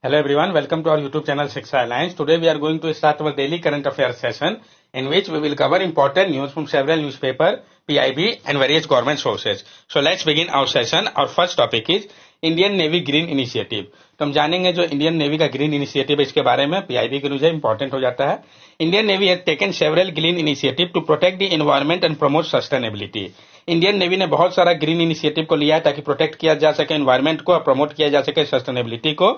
Hello everyone, welcome to our YouTube channel Shiksha Alliance. Today we are going to start our daily current affairs session in which we will cover important news from several newspapers, PIB and various government sources. So let's begin our session. Our first topic is Indian navy green initiative. तो हम जानेंगे जो Indian navy का green initiative है इसके बारे में। PIB के न्यूज इंपॉर्टेंट हो जाता है। Indian Navy has taken several green initiative to protect the environment and promote sustainability. Indian Navy ने बहुत सारा ग्रीन इनिशिएटिव को लिया है ताकि प्रोटेक्ट किया जा सके एनवायरनमेंट को और प्रमोट किया जा सके सस्टेनेबिलिटी को।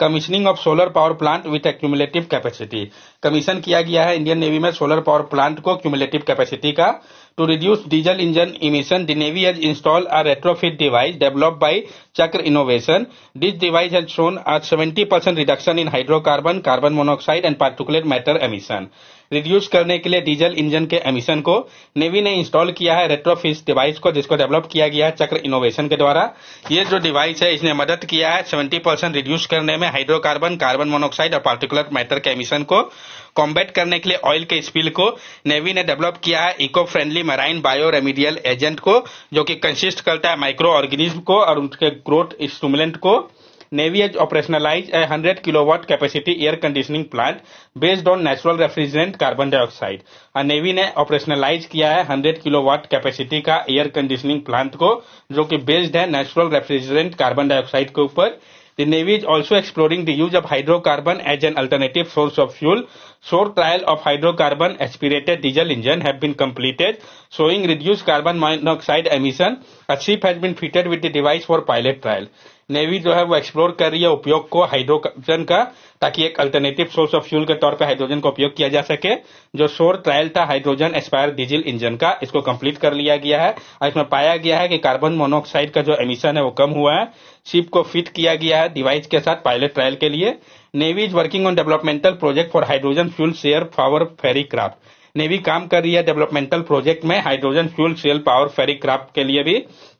Commissioning of solar power plant with accumulative capacity, commission किया गया है इंडियन नेवी में सोलर पावर प्लांट को क्यूमुलेटिव कैपेसिटी का। To reduce diesel engine emission the navy has installed a retrofit device developed by Chakr innovation. This device has shown a 70% reduction in hydrocarbon, carbon monoxide and particulate matter emission. Reduce करने के लिए diesel engine के emission को navy ने install किया है retrofit device को, जिसको डेवलप किया गया है चक्र इनोवेशन के द्वारा। ये जो डिवाइस है इसने मदद किया है 70% रिड्यूस करने में हाइड्रोकार्बन, कार्बन मोनोऑक्साइड और पार्टिकुलर मैटर के एमिशन को। कॉम्बैट करने के लिए ऑयल के स्पिल को नेवी ने डेवलप किया है eco friendly marine bio remedial agent को, जो कि कंसिस्ट करता है माइक्रो ऑर्गेनिज्म को और उनके ग्रोथ स्टिमुलेंट को। Navy has operationalized a 100 kilowatt capacity air conditioning plant based on natural refrigerant carbon dioxide। Navy ने ऑपरेशनलाइज किया है 100 किलोवाट कैपेसिटी का एयर कंडीशनिंग प्लांट को, जो कि बेस्ड है नेचुरल रेफ्रिजरेंट कार्बन डाइऑक्साइड के ऊपर। The Navy is also exploring the use of hydrocarbon as an alternative source of fuel. Short trial of hydrocarbon aspirated diesel engine have been completed, showing reduced carbon monoxide emission. A ship has been fitted with the device for pilot trial. Navy जो है वो explore कर रही है उपयोग को hydrogen का, ताकि एक अल्टरनेटिव सोर्स ऑफ फ्यूल के तौर पे हाइड्रोजन का उपयोग किया जा सके। जो शोर ट्रायल था हाइड्रोजन एस्पायर डीजल इंजन का, इसको कंप्लीट कर लिया गया है और इसमें पाया गया है कि कार्बन मोनोऑक्साइड का जो एमिशन है वो कम हुआ है। शिप को फिट किया गया है डिवाइस के साथ पायलट ट्रायल के लिए। Navy is working on developmental project for hydrogen fuel cell power ferry craft. Navy काम कर रही है डेवलपमेंटल प्रोजेक्ट में hydrogen fuel cell power ferry craft के लिए भी।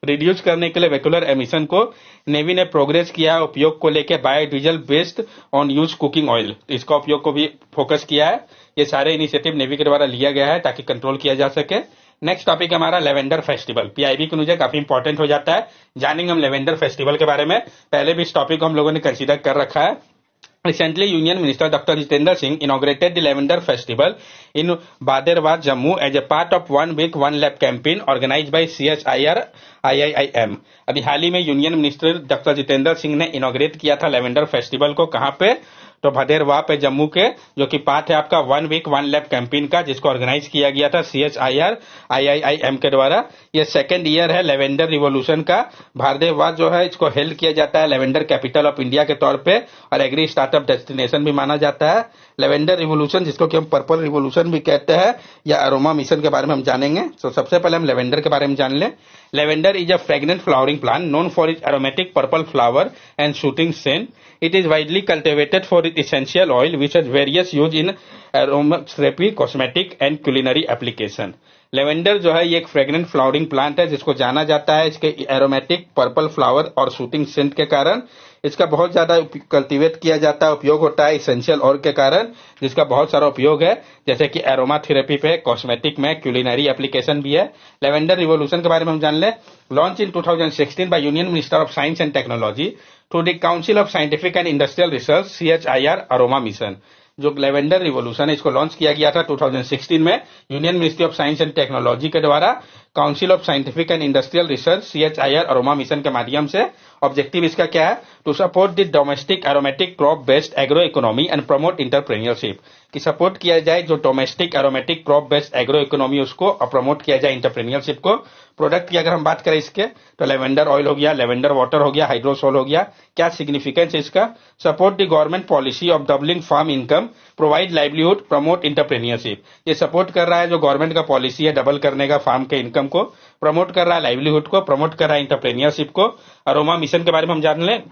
रिड्यूस करने के लिए वेक्यूलर एमिशन को नेवी ने प्रोग्रेस किया है उपयोग को लेके biodiesel based on use cooking oil, इसका उपयोग को भी फोकस किया है। ये सारे इनिशिएटिव नेवी के द्वारा लिया गया है ताकि कंट्रोल किया जा सके। नेक्स्ट टॉपिक हमारा लेवेंडर फेस्टिवल। पीआईबी की न्यूज काफी इंपॉर्टेंट हो जाता है। जानेंगे हम लेवेंडर फेस्टिवल के बारे में। पहले भी इस टॉपिक को हम लोगों ने कंसीडर कर रखा है। Recently, Union Minister Dr. Jitendra Singh inaugurated the Lavender Festival in Baderwar, Jammu as a part of One Week One Lab campaign organized by CHIR IIIM। अभी हाल ही में union minister doctor Jitendra Singh ने इनॉग्रेट किया था lavender festival को। कहां पे? तो भदेरवा पे जम्मू के, जो कि पार्ट है आपका one week one lab campaign का, जिसको ऑर्गेनाइज किया गया था CHIR IIIM के द्वारा। ये सेकेंड ईयर है लेवेंडर रिवोल्यूशन का। भारदेवा जो है इसको हेल्ड किया जाता है लेवेंडर कैपिटल ऑफ इंडिया के तौर पे और एग्री स्टार्टअप डेस्टिनेशन भी माना जाता है। लेवेंडर रिवोल्यूशन, जिसको कि हम पर्पल रिवोल्यूशन भी कहते हैं, या अरोमा मिशन के बारे में हम जानेंगे। तो सबसे पहले हम लेवेंडर के बारे में जान लें। Lavender is a fragrant flowering plant known for its aromatic purple flower and shooting scent. It is widely cultivated for its essential oil, which has various use in aromatherapy, cosmetic and culinary application. Lavender जो है ये एक fragrant flowering plant है, जिसको जाना जाता है इसके एरोमेटिक पर्पल फ्लावर और शूटिंग सेंट के कारण। इसका बहुत ज्यादा कल्टीवेट किया जाता है, उपयोग होता है इसेंशियल ऑयल के कारण, जिसका बहुत सारा उपयोग है, जैसे कि एरोमा थेरेपी पे, कॉस्मेटिक में, क्यूलिनरी एप्लीकेशन भी है। लेवेंडर रिवोल्यूशन के बारे में हम जान ले। Launch in 2016 by Union Minister of Science and Technology through the Council of Scientific and Industrial Research CHIR Aroma Mission. जो लेवेंडर रिवोल्यूशन है इसको लॉन्च किया गया था 2016 में Union Ministry of Science and Technology के द्वारा Council of Scientific and Industrial Research CHIR Aroma Mission के माध्यम से। ऑब्जेक्टिव इसका क्या है? To support the domestic aromatic crop based agro economy and promote entrepreneurship, कि सपोर्ट किया जाए जो domestic aromatic crop based agro economy उसको और प्रमोट किया जाए इंटरप्रेन्योरशिप को। प्रोडक्ट की अगर हम बात करें इसके, तो लेवेंडर ऑयल हो गया, लेवेंडर वाटर हो गया, हाइड्रोसोल हो गया। क्या सिग्निफिकेंस है इसका? Support the government policy of doubling farm income, provide livelihood, promote entrepreneurship. ये सपोर्ट कर रहा है जो गवर्नमेंट का पॉलिसी है डबल करने का फार्म के इनकम को, प्रमोट कर रहा है लाइवलीहुड को, प्रमोट कर रहा है इंटरप्रेन्योरशिप को। अरोमा मिशन के बारे में हम जान लें।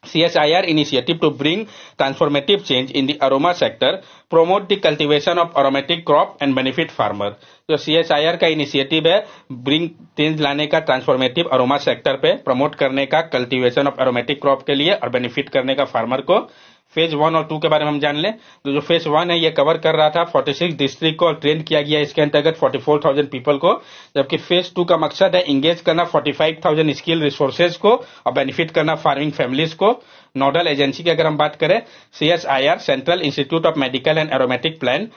CHIR initiative to bring transformative change in the aroma sector, promote the cultivation of aromatic crop and benefit farmer। जो CHIR का इनिशिएटिव है ब्रिंग चेंज लाने का ट्रांसफॉर्मेटिव अरोमा सेक्टर पे, प्रमोट करने का कल्टीवेशन ऑफ एरोमेटिक क्रॉप के लिए और बेनिफिट करने का फार्मर को। फेज 1 और 2 के बारे में हम जान लें। तो जो फेज 1 है ये कवर कर रहा था 46 डिस्ट्रिक्ट को और ट्रेन किया गया इसके अंतर्गत 44,000 पीपल को, जबकि फेज 2 का मकसद है इंगेज करना 45,000 स्किल रिसोर्सेज को और बेनिफिट करना फार्मिंग फैमिलीज को। नोडल एजेंसी की अगर हम बात करें CSIR central institute of medical and aromatic plan,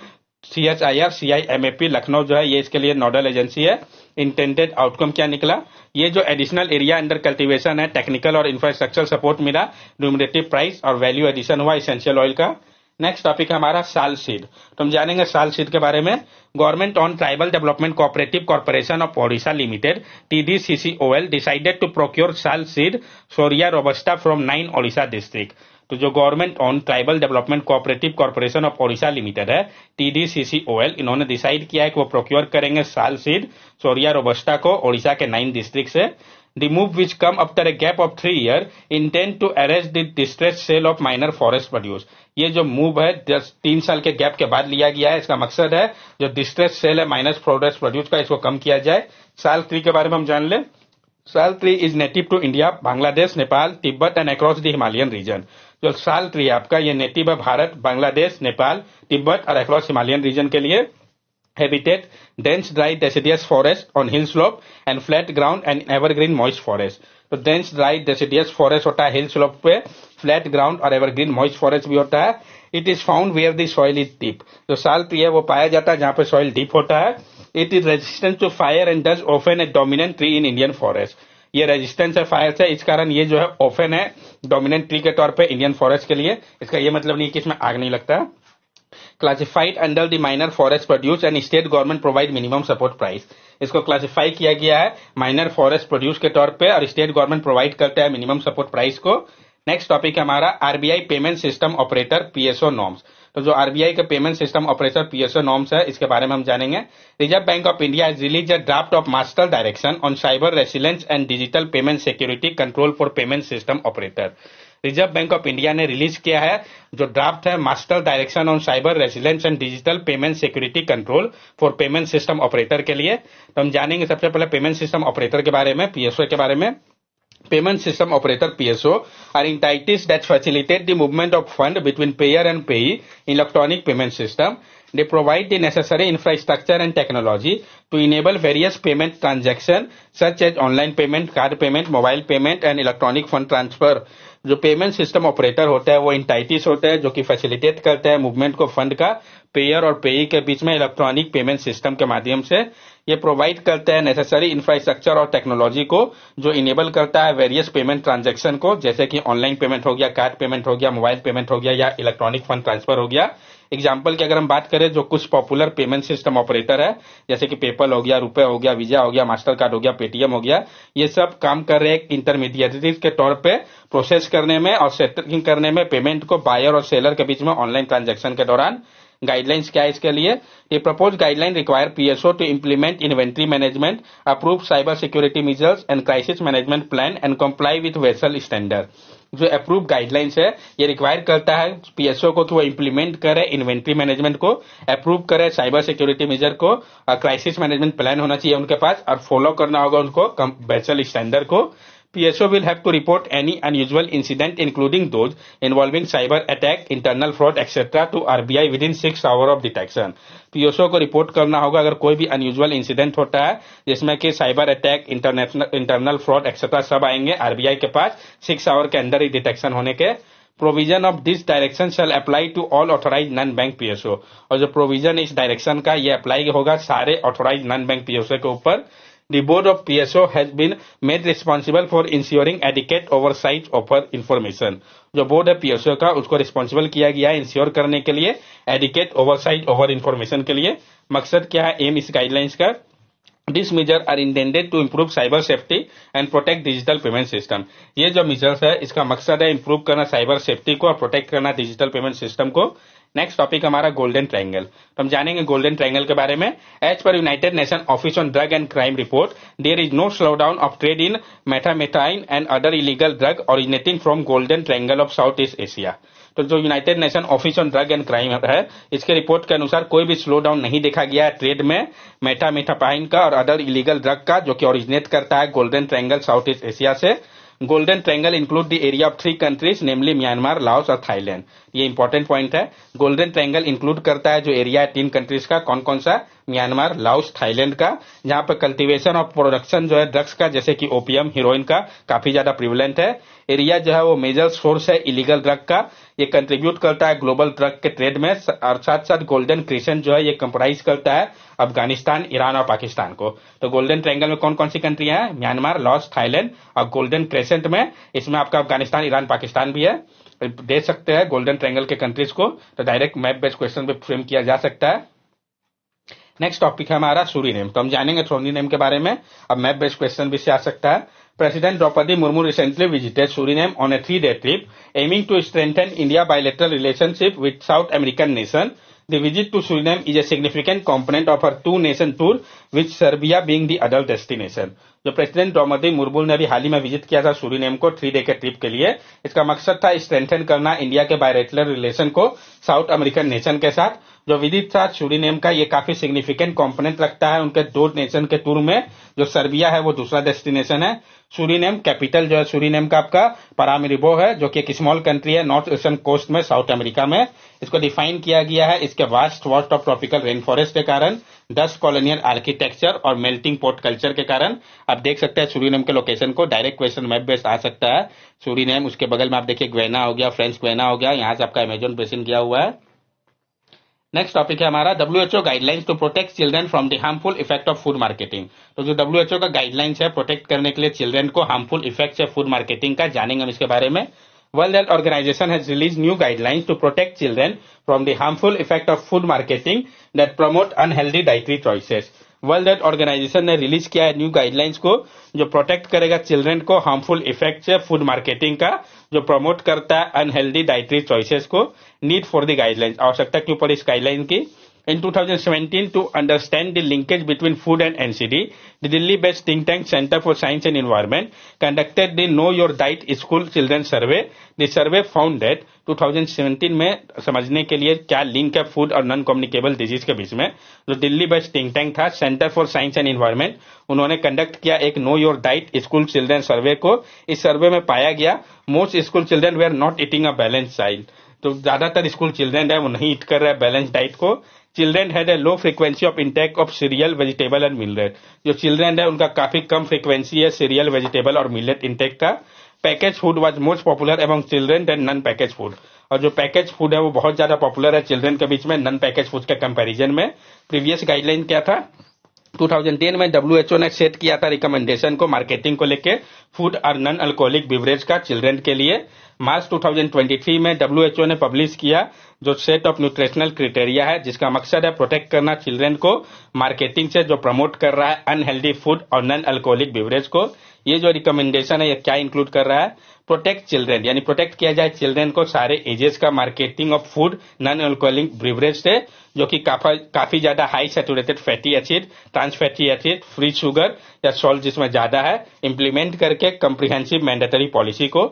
CSIR CIMAP Lucknow जो है ये इसके लिए नोडल एजेंसी है। इंटेंडेड आउटकम क्या निकला, ये जो एडिशनल एरिया अंडर कल्टीवेशन है, टेक्निकल और इंफ्रास्ट्रक्चर सपोर्ट मिला, न्यूमरेटिव प्राइस और वैल्यू एडिशन हुआ इसेंशियल ऑयल का। नेक्स्ट टॉपिक है हमारा साल सीड। तो हम जानेंगे साल सीड के बारे में। Government on tribal development cooperative corporation of Odisha limited TDCCOL decided to procure sal seed Shorea robusta from 9 Odisha district. तो जो government on tribal development cooperative corporation of Odisha limited है TDCCOL, इन्होंने डिसाइड किया है कि वो प्रोक्योर करेंगे साल सीड सोरिया रोबस्टा को ओडिशा के 9 डिस्ट्रिक्ट से। The move which come after a gap of 3 years intend to arrest the distressed sale of minor forest produce। ये जो मूव है 3 साल के गैप के बाद लिया गया है, इसका मकसद है जो डिस्ट्रेस सेल है माइनर फॉरेस्ट प्रोड्यूस का इसको कम किया जाए। साल 3 के बारे में हम जान लें। Sal 3 is native to India, Bangladesh, Nepal, Tibet and across the Himalayan region. जो साल 3 आपका ये नेटिव है भारत, बांग्लादेश, नेपाल, तिब्बत और अक्रॉस हिमालयन रीजन के लिए। Habitat dense dry deciduous forest on hill slope and flat ground and evergreen moist forest। तो dense dry deciduous forest होता है हिल स्लोप पे, फ्लैट ग्राउंड और एवरग्रीन मॉइस्ट फॉरेस्ट भी होता है। It is found where the soil is deep. जो साल 3 है वो पाया जाता है जहां पे सॉइल डीप होता है। It is resistant to fire and does often a dominant tree in Indian forest. ये रेजिस्टेंस है फायर से, इस कारण ये जो है ऑफन है डोमिनेंट ट्री के तौर पे इंडियन फॉरेस्ट के लिए। इसका ये मतलब नहीं कि इसमें आग नहीं लगता। Classified under the minor forest produce and state government provide minimum support price. इसको क्लासिफाई किया गया है माइनर फॉरेस्ट प्रोड्यूस के तौर पे और स्टेट गवर्नमेंट प्रोवाइड करता है मिनिमम सपोर्ट प्राइस को। नेक्स्ट टॉपिक है हमारा RBI payment system operator PSO norms. तो जो RBI का payment system operator PSO norms है इसके बारे में हम जानेंगे। Reserve Bank of India has release a draft of master direction on cyber resilience and digital payment security control for payment system operator. Reserve Bank of India ने release किया है जो ड्राफ्ट है master direction on cyber resilience and digital payment security control for payment system operator के लिए। तो हम जानेंगे सबसे पहले पेमेंट सिस्टम ऑपरेटर के बारे में, PSO के बारे में। Payment system operator PSO are entities that facilitate the movement of fund between payer and payee in electronic payment system. They provide the necessary infrastructure and technology to enable various payment transactions such as online payment, card payment, mobile payment and electronic fund transfer। जो payment system operator होता है वो इंटाइटीज होता है जो कि facilitate करता है मूवमेंट को फंड का पेयर और पेई के बीच में इलेक्ट्रॉनिक पेमेंट सिस्टम के माध्यम से। ये प्रोवाइड करता है नेसेसरी इंफ्रास्ट्रक्चर और टेक्नोलॉजी को जो इनेबल करता है वेरियस पेमेंट ट्रांजैक्शन को, जैसे कि ऑनलाइन पेमेंट हो गया, कार्ड पेमेंट हो गया, मोबाइल पेमेंट हो गया या इलेक्ट्रॉनिक फंड ट्रांसफर हो गया। एग्जाम्पल की अगर हम बात करें जो कुछ पॉपुलर पेमेंट सिस्टम ऑपरेटर है जैसे कि पेपल हो गया, रुपए हो गया, वीजा हो गया, मास्टर कार्ड हो गया, पेटीएम हो गया, ये सब काम कर रहे हैं इंटरमीडिएटरीज के तौर पे प्रोसेस करने में और सेटलिंग करने में पेमेंट को बायर और सेलर के बीच में ऑनलाइन ट्रांजैक्शन के दौरान। गाइडलाइंस क्या है इसके लिए? ये propose guideline require PSO to implement inventory management, approve cyber security measures and crisis management plan and comply with vessel standard. जो अप्रूव गाइडलाइंस है ये रिक्वायर करता है PSO को कि वो इम्प्लीमेंट करे इन्वेंट्री मैनेजमेंट को, अप्रूव करे साइबर सिक्योरिटी मेजर को, क्राइसिस मैनेजमेंट प्लान होना चाहिए उनके पास और फॉलो करना होगा उनको वेसल स्टैंडर्ड को। PSO will have to report any unusual incident including those involving cyber attack, internal fraud etc. to RBI within 6 hours of detection। PSO को रिपोर्ट करना होगा अगर कोई भी अनयूजुअल इंसिडेंट होता है जिसमें कि cyber attack, internal fraud etcetera सब आएंगे RBI के पास 6 आवर के अंदर ही डिटेक्शन होने के। Provision of this direction shall apply to all authorise non bank PSO। और जो प्रोविजन इस डायरेक्शन का ये अप्लाई होगा सारे ऑथोराइज नॉन बैंक PSO के ऊपर। The board of PSO has been made responsible for ensuring adequate oversight over information। जो बोर्ड है PSO का उसको रिस्पॉन्सिबल किया गया है इंश्योर करने के लिए एडिकेट ओवरसाइट ओवर इंफॉर्मेशन के लिए। मकसद क्या है एम इस गाइडलाइंस का? These measures are intended to improve cyber safety and protect digital payment system। ये जो measures है इसका मकसद है improve करना साइबर सेफ्टी को और प्रोटेक्ट करना डिजिटल पेमेंट सिस्टम को। नेक्स्ट टॉपिक हमारा गोल्डन ट्रायंगल। तो हम जानेंगे गोल्डन ट्रायंगल के बारे में। As per United Nation office on drug and crime report there is no slow down of trade in methamphetamine and other illegal drug originating from golden triangle of south east Asia. तो जो United Nation office on drug and crime है इसके report के अनुसार कोई भी slow down नहीं देखा गया है ट्रेड में मेथामेथापाइन का और अदर इलीगल ड्रग का जो कि ओरिजिनेट करता है golden triangle south east Asia से। Golden triangle include the area of 3 countries namely Myanmar, Laos और थाईलैंड। ये इंपॉर्टेंट पॉइंट है। गोल्डन ट्रायंगल इंक्लूड करता है जो एरिया है 3 कंट्रीज का, कौन कौन सा? म्यांमार, लाओस, थाईलैंड का, जहां पर कल्टीवेशन और प्रोडक्शन जो है ड्रग्स का, जैसे कि ओपियम, हीरोइन का काफी ज्यादा प्रिवलेंट है। एरिया जो है वो मेजर सोर्स है इलीगल ड्रग का। ये कंट्रीब्यूट करता है ग्लोबल ड्रग के ट्रेड में, और साथ साथ गोल्डन क्रिसेंट जो है ये कंप्राइज करता है अफगानिस्तान, ईरान और पाकिस्तान को। तो गोल्डन ट्रायंगल में कौन कौन सी कंट्रियां हैं? म्यांमार, लाओस, थाईलैंड, और गोल्डन क्रिसेंट में इसमें आपका अफगानिस्तान, ईरान, पाकिस्तान भी है। दे सकते हैं गोल्डन ट्रायंगल के कंट्रीज को, तो डायरेक्ट मैप बेस्ड क्वेश्चन पे फ्रेम किया जा सकता है। नेक्स्ट टॉपिक है हमारा सूरीनेम। तो हम जानेंगे सूरीनेम के बारे में। अब मैप बेस्ड क्वेश्चन भी से आ सकता है। President Draupadi Murmu recently visited Suriname on a 3-day trip, aiming to strengthen India bilateral relationship with South American nation. The visit to Suriname is a significant component of her two-nation tour, with Serbia being the other destination. जो president Draupadi Murmu ने अभी हाल ही में visit किया था Suriname को 3 day के trip के लिए, इसका मकसद था स्ट्रेंथन करना इंडिया के बायलैटरल रिलेशन को साउथ अमेरिकन नेशन के साथ। जो विजिट था सूरीनेम का, ये काफी सिग्निफिकेंट कंपोनेंट रखता है उनके 2 नेशन के टूर में। जो सर्बिया है वो दूसरा डेस्टिनेशन है। सूरीनेम कैपिटल जो है सूरीनेम का आपका पारामिरिबो है, जो कि एक स्मॉल कंट्री है नॉर्थ ईस्टर्न कोस्ट में, साउथ अमेरिका में। इसको डिफाइन किया गया है इसके vast vast of tropical rain forest के कारण, 10 कॉलोनियल आर्किटेक्चर और मेल्टिंग पोर्ट कल्चर के कारण। आप देख सकते हैं सूरीनेम के लोकेशन को, डायरेक्ट क्वेश्चन मैप बेस्ड आ सकता है। सूरीनेम, उसके बगल में आप देखिए ग्वेना हो गया, फ्रेंच ग्वेना हो गया, यहाँ से आपका अमेजन बेसिन गया हुआ है। नेक्स्ट टॉपिक है हमारा WHO guidelines to protect children from the harmful effect of food marketing. तो जो WHO का गाइडलाइंस है प्रोटेक्ट करने के लिए चिल्ड्रन को हार्मफुल इफेक्ट से फूड मार्केटिंग का, जानेंगे हम इसके बारे में। World Health Organization has released new guidelines to protect children from the harmful effect of food marketing that promote unhealthy dietary choices. World Health Organization ने रिलीज किया है न्यू गाइडलाइंस को, जो प्रोटेक्ट करेगा चिल्ड्रन को हार्मफुल इफेक्ट से food marketing का, जो प्रमोट करता है अनहेल्दी डाइटरी चॉइसेस को। नीड फॉर द गाइडलाइंस, आवश्यकता के ऊपर इस गाइडलाइन की। In 2017, to understand the linkage between food and NCD, the Delhi-based think tank Center for Science and Environment conducted the Know Your Diet School Children Survey. The survey found that 2017 में समझने के लिए क्या link है food और non communicable disease के बीच में, जो दिल्ली बेस्ड थिंक टैंक था Centre for Science and Environment, उन्होंने कंडक्ट किया एक know your diet school children survey को। इस सर्वे में पाया गया most school children they are not eating a balance diet. तो ज्यादातर स्कूल चिल्ड्रन है वो नहीं ईट कर रहे हैं बैलेंस डाइट को। Children had a low frequency of intake of cereal, vegetable and millet. जो चिल्ड्रन है उनका काफी कम फ्रीक्वेंसी है सीरियल, वेजिटेबल और मिलेट इंटेक का। Package food was most popular among children than non package food. और जो पैकेज फूड है वो बहुत ज्यादा पॉपुलर है चिल्ड्रन के बीच में नॉन पैकेज फूड के कंपैरिजन में। प्रीवियस गाइडलाइन क्या था? 2010 में WHO ने सेट किया था रिकमेंडेशन को मार्केटिंग को लेके फूड और नॉन अल्कोहलिक बिवरेज का चिल्ड्रन के लिए। मार्च 2023 में WHO ने पब्लिश किया जो सेट ऑफ न्यूट्रिशनल क्राइटेरिया है, जिसका मकसद है प्रोटेक्ट करना चिल्ड्रन को मार्केटिंग से जो प्रमोट कर रहा है अनहेल्दी फूड और नॉन अल्कोहलिक बिवरेज को। ये जो रिकमेंडेशन है ये क्या इंक्लूड कर रहा है? प्रोटेक्ट चिल्ड्रन, यानी प्रोटेक्ट किया जाए चिल्ड्रन को सारे एजेस का marketing of food non alcoholic beverage से, जो कि काफी ज्यादा high saturated fatty acid, trans fatty acid, free sugar या सॉल्ट जिसमें ज्यादा है, इंप्लीमेंट करके कंप्रिहेंसिव मैंडेटरी पॉलिसी को।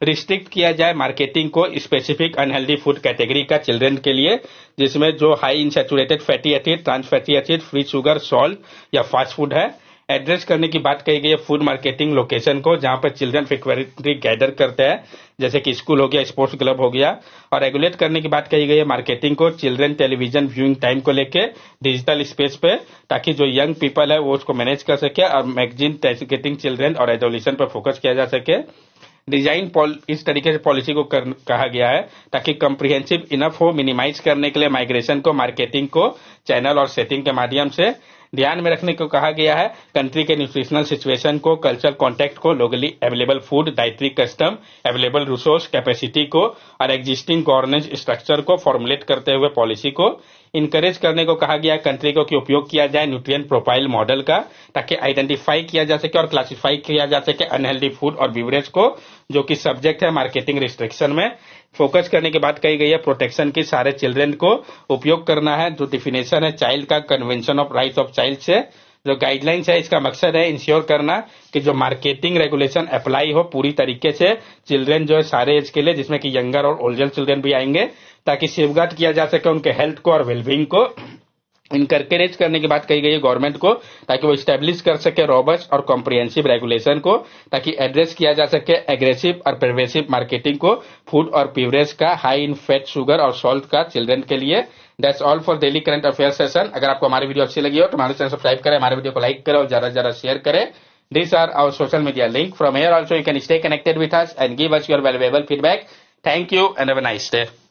रिस्ट्रिक्ट किया जाए मार्केटिंग को स्पेसिफिक अनहेल्दी फूड कैटेगरी का चिल्ड्रन के लिए, जिसमें जो high in saturated fatty acid, trans fatty acid, free sugar, salt या फास्ट फूड है। एड्रेस करने की बात कही गई है फूड मार्केटिंग लोकेशन को, जहां पर चिल्ड्रन फ्रीक्वेंटली गैदर करते हैं, जैसे कि स्कूल हो गया, स्पोर्ट्स क्लब हो गया। और रेगुलेट करने की बात कही गई है मार्केटिंग को चिल्ड्रन टेलीविजन व्यूइंग टाइम को लेके डिजिटल स्पेस पे, ताकि जो यंग पीपल है वो उसको मैनेज कर सके, और मैगजीन टारगेटिंग चिल्ड्रन और एडोलेसेंट पर फोकस किया जा सके। डिजाइन इस तरीके से पॉलिसी को कहा गया है ताकि कंप्रिहेंसिव इनफ हो मिनिमाइज करने के लिए माइग्रेशन को मार्केटिंग को चैनल और सेटिंग के माध्यम से। ध्यान में रखने को कहा गया है कंट्री के न्यूट्रिशनल सिचुएशन को, कल्चरल कॉन्टेक्ट को, locally available food, dietary custom, available resource capacity को और एग्जिस्टिंग गवर्नेंस स्ट्रक्चर को फॉर्मुलेट करते हुए पॉलिसी को इनकरेज करने को कहा गया कंट्री को कि उपयोग किया जाए न्यूट्रिएंट प्रोफाइल मॉडल का, ताकि आइडेंटिफाई किया जा सके और क्लासिफाई किया जा सके अनहेल्दी फूड और बिवरेज को, जो कि सब्जेक्ट है मार्केटिंग रिस्ट्रिक्शन में। फोकस करने की बात कही गई है प्रोटेक्शन की, सारे चिल्ड्रन को उपयोग करना है। जो डिफिनेशन है चाइल्ड का convention of rights of child से, जो गाइडलाइंस है इसका मकसद है इंश्योर करना कि जो मार्केटिंग रेगुलेशन अप्लाई हो पूरी तरीके से चिल्ड्रन जो है सारे एज के लिए, जिसमें कि यंगर और ओल्डर चिल्ड्रन भी आएंगे, ताकि सेफगार्ड किया जा सके उनके हेल्थ को और वेलबींग को। इनकरेज करने की बात कही गई है गवर्नमेंट को, ताकि वो स्टैब्लिश कर सके रॉबस्ट और कॉम्प्रिहेंसिव रेगुलेशन को, ताकि एड्रेस किया जा सके एग्रेसिव और परवेसिव मार्केटिंग को फूड और पीवरेज का हाई इन फैट, शुगर और सॉल्ट का चिल्ड्रन के लिए। That's all for daily current affair session. अगर आपको हमारी वीडियो अच्छी लगी हो तो हमारे चैनल सब्सक्राइब करें, हमारे वीडियो को लाइक करें और ज्यादा से ज्यादा शेयर करें। These are our social media link. From here also you can stay connected with us and give us your valuable feedback. Thank you and have a nice day.